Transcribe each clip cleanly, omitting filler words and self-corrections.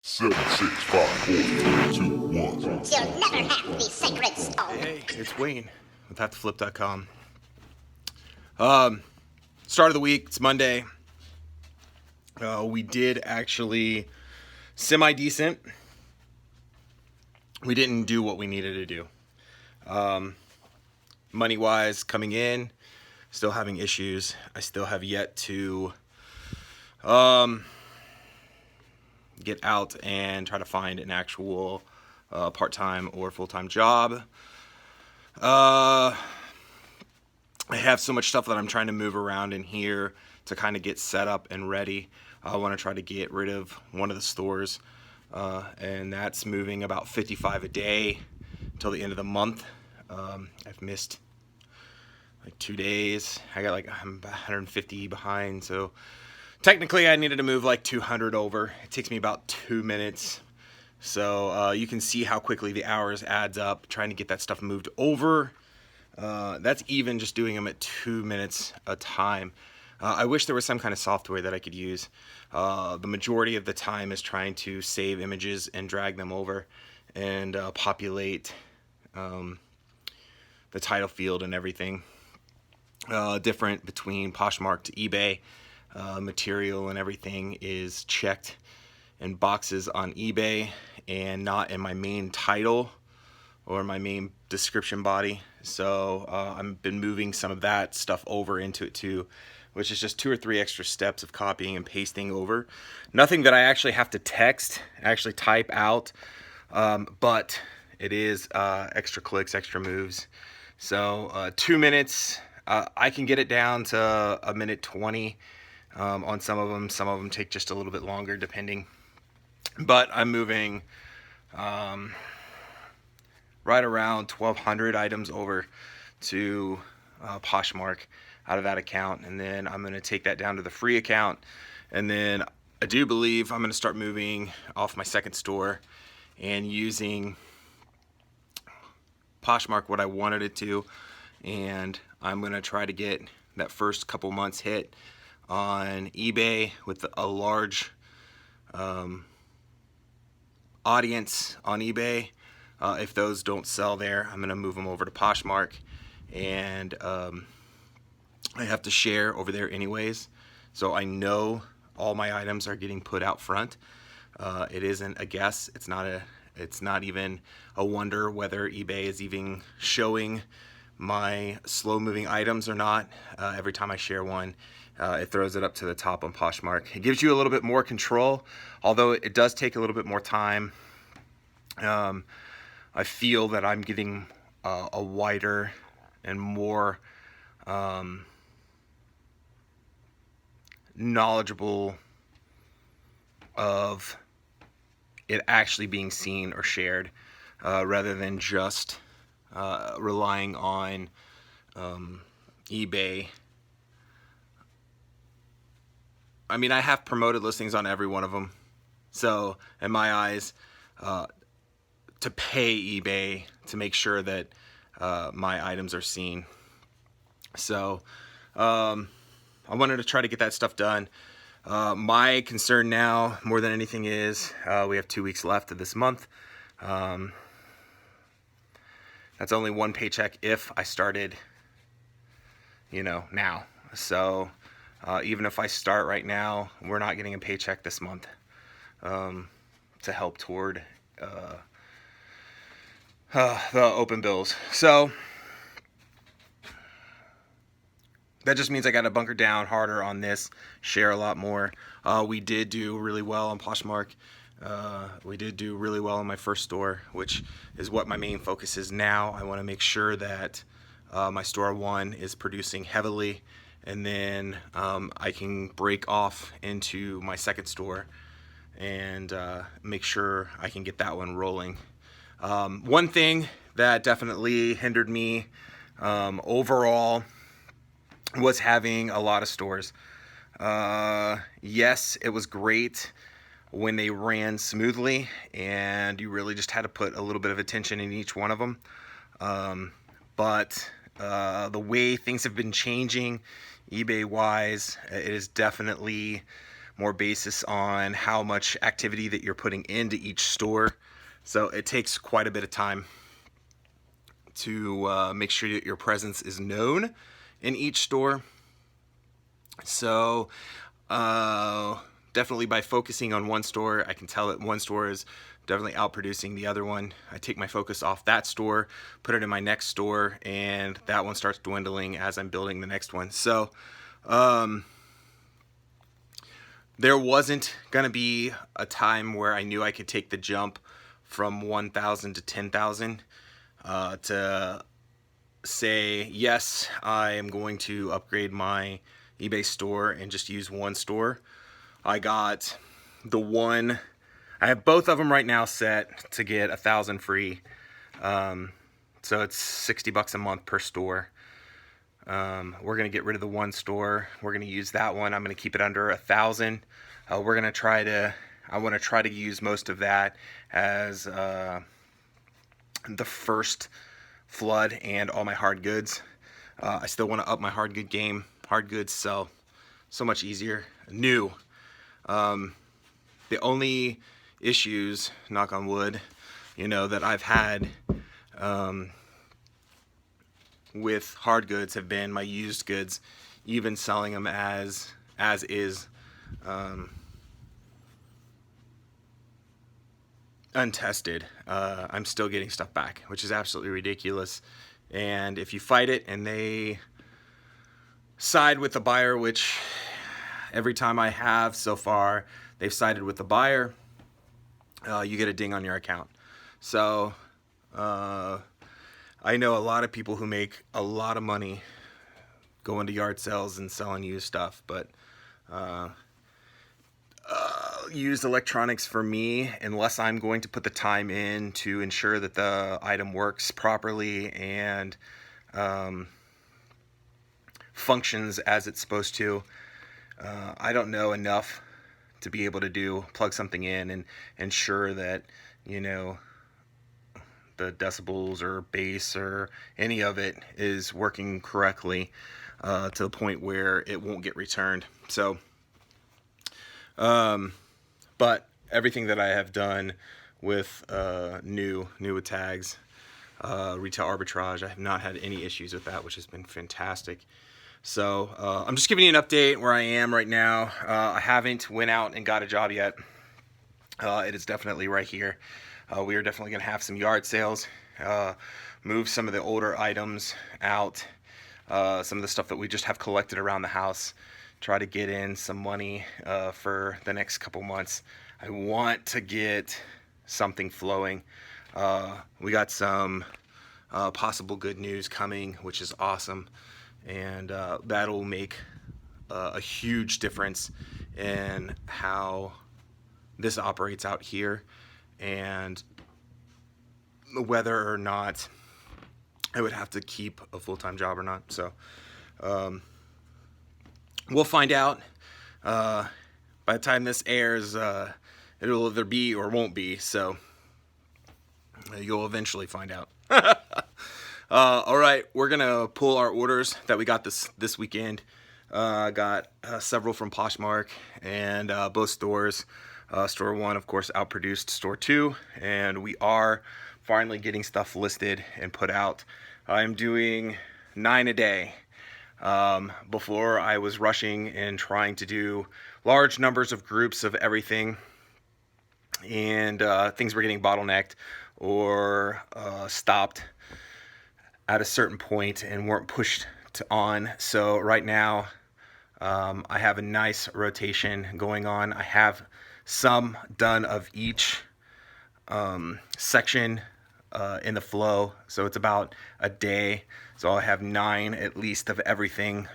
Seven, 6, 5, 4, 3, 2, 1. You'll never have the sacred stone. Hey, it's Wayne with HowToFlip.com. Start of the week, it's Monday. We did actually semi-decent. We didn't do what we needed to do. Money-wise, coming in, still having issues. I still have yet to get out and try to find an actual part-time or full-time job. I have so much stuff that I'm trying to move around in here to kind of get set up and ready. I want to try to get rid of one of the stores, and that's moving about 55 a day until the end of the month. I've missed like 2 days. I'm 150 behind, so technically I needed to move like 200 over. It takes me about 2 minutes. So you can see how quickly the hours adds up trying to get that stuff moved over. That's even just doing them at 2 minutes a time. I wish there was some kind of software that I could use. The majority of the time is trying to save images and drag them over and populate the title field and everything. Different between Poshmark to eBay. Material and everything is checked in boxes on eBay and not in my main title or my main description body. So I've been moving some of that stuff over into it too, which is just 2 or 3 extra steps of copying and pasting over. Nothing that I actually have to actually type out, but it is extra clicks, extra moves. So 2 minutes, I can get it down to 1:20 on some of them. Some of them take just a little bit longer depending. But I'm moving right around 1,200 items over to Poshmark out of that account, and then I'm going to take that down to the free account, and then I do believe I'm going to start moving off my second store and using Poshmark what I wanted it to, and I'm going to try to get that first couple months hit on eBay with a large audience on eBay. If those don't sell there, I'm going to move them over to Poshmark, and I have to share over there anyways, so I know all my items are getting put out front. It isn't a guess. It's not even a wonder whether eBay is even showing my slow moving items or not. Every time I share one, it throws it up to the top on Poshmark. It gives you a little bit more control, although it does take a little bit more time. I feel that I'm getting a wider and more knowledgeable of it actually being seen or shared, rather than just relying on eBay. I mean, I have promoted listings on every one of them, so in my eyes, to pay eBay to make sure that my items are seen. So I wanted to try to get that stuff done. My concern now, more than anything, is we have 2 weeks left of this month. That's only one paycheck if I started, now. So even if I start right now, we're not getting a paycheck this month to help toward the open bills. So that just means I got to bunker down harder on this, share a lot more. We did do really well on Poshmark. We did do really well in my first store, which is what my main focus is now. I want to make sure that my store 1 is producing heavily, and then I can break off into my second store and make sure I can get that one rolling. One thing that definitely hindered me overall was having a lot of stores. Yes, it was great when they ran smoothly and you really just had to put a little bit of attention in each one of them. But the way things have been changing eBay wise, it is definitely more basis on how much activity that you're putting into each store. So it takes quite a bit of time to make sure that your presence is known in each store. So definitely by focusing on one store, I can tell that one store is definitely outproducing the other one. I take my focus off that store, put it in my next store, and that one starts dwindling as I'm building the next one. So there wasn't going to be a time where I knew I could take the jump from 1,000 to 10,000 to say, yes, I am going to upgrade my eBay store and just use one store. I got the one, I have both of them right now set to get 1,000 free. So it's $60 a month per store. We're going to get rid of the one store. We're going to use that one. I'm going to keep it under 1,000. I want to try to use most of that as the first flood and all my hard goods. I still want to up my hard good game. Hard goods sell so much easier. New. The only issues, knock on wood, that I've had with hard goods have been my used goods, even selling them as is, untested. I'm still getting stuff back, which is absolutely ridiculous. And if you fight it and they side with the buyer, which every time I have so far, they've sided with the buyer, you get a ding on your account. So I know a lot of people who make a lot of money going to yard sales and selling used stuff, but used electronics for me, unless I'm going to put the time in to ensure that the item works properly and functions as it's supposed to, I don't know enough to be able to plug something in and ensure that the decibels or bass or any of it is working correctly to the point where it won't get returned. So but everything that I have done with new with tags, retail arbitrage, I have not had any issues with that, which has been fantastic. So I'm just giving you an update where I am right now. I haven't went out and got a job yet. It is definitely right here. We are definitely going to have some yard sales, move some of the older items out, some of the stuff that we just have collected around the house, try to get in some money for the next couple months. I want to get something flowing. We got some possible good news coming, which is awesome. And that'll make a huge difference in how this operates out here and whether or not I would have to keep a full-time job or not. So we'll find out. By the time this airs, it'll either be or won't be. So you'll eventually find out. All right, we're gonna pull our orders that we got this weekend. Got several from Poshmark and both stores. Store 1, of course, outproduced Store 2, and we are finally getting stuff listed and put out. I'm doing 9 a day. Before I was rushing and trying to do large numbers of groups of everything, and things were getting bottlenecked or stopped at a certain point and weren't pushed on. So right now I have a nice rotation going on. I have some done of each section in the flow, so it's about a day. So I'll have 9 at least of everything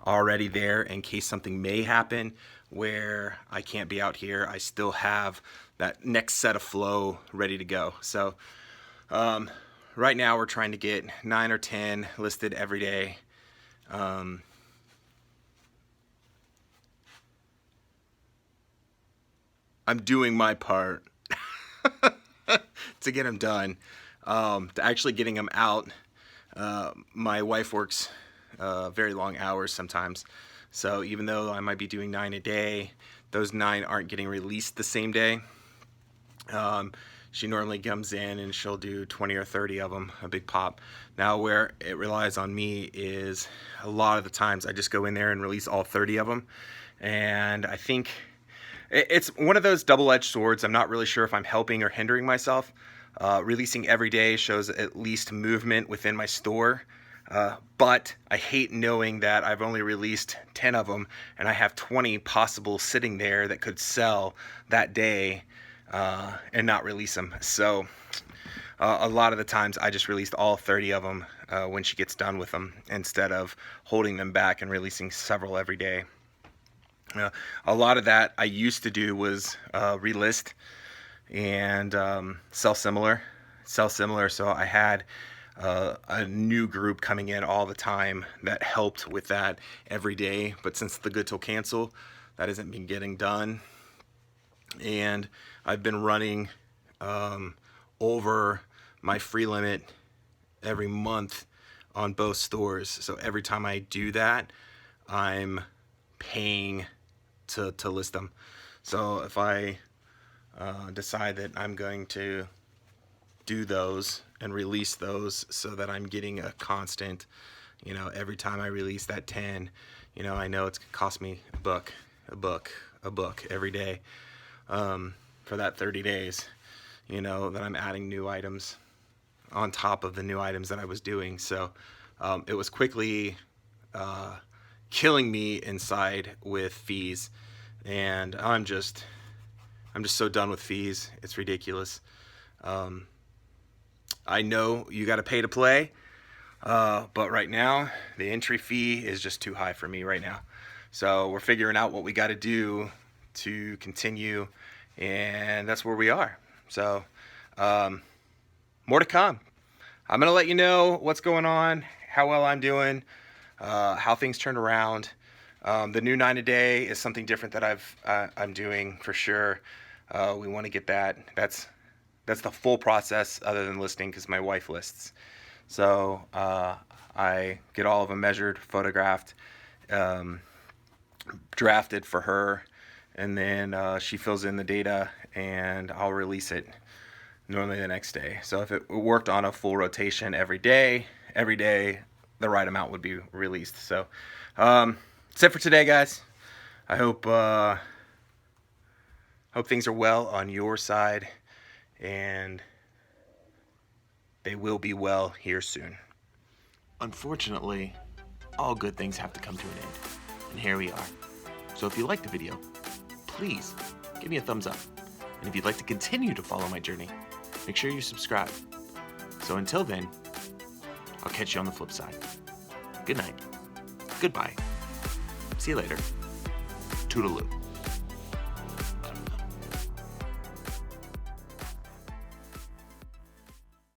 already there in case something may happen where I can't be out here. I still have that next set of flow ready to go. So right now we're trying to get 9 or 10 listed every day. I'm doing my part to get them done. To actually getting them out, my wife works very long hours sometimes. So even though I might be doing 9 a day, those 9 aren't getting released the same day. She normally comes in and she'll do 20 or 30 of them, a big pop. Now where it relies on me is a lot of the times I just go in there and release all 30 of them. And I think it's one of those double-edged swords. I'm not really sure if I'm helping or hindering myself. Releasing every day shows at least movement within my store. But I hate knowing that I've only released 10 of them and I have 20 possible sitting there that could sell that day and not release them. So a lot of the times I just released all 30 of them when she gets done with them, instead of holding them back and releasing several every day. A lot of that I used to do was relist and sell similar. So I had a new group coming in all the time that helped with that every day. But since the good till cancel, that hasn't been getting done. And I've been running over my free limit every month on both stores. So every time I do that, I'm paying to list them. So if I decide that I'm going to do those and release those so that I'm getting a constant, every time I release that 10, I know it's gonna cost me a buck every day for that 30 days, that I'm adding new items on top of the new items that I was doing. So it was quickly killing me inside with fees, and I'm just so done with fees. It's ridiculous. I know you got to pay to play, but right now the entry fee is just too high for me right now. So we're figuring out what we got to do to continue, and that's where we are. So more to come. I'm gonna let you know what's going on, how well I'm doing, how things turned around. The new 9 a day is something different that I'm doing for sure. We want to get that. That's the full process other than listing, because my wife lists. So I get all of them measured, photographed, drafted for her, and then she fills in the data and I'll release it normally the next day. So if it worked on a full rotation every day, the right amount would be released. So that's it for today, guys. I hope things are well on your side, and they will be well here soon. Unfortunately, all good things have to come to an end, and here we are. So if you liked the video, please give me a thumbs up. And if you'd like to continue to follow my journey, make sure you subscribe. So until then, I'll catch you on the flip side. Good night. Goodbye. See you later. Toodaloo.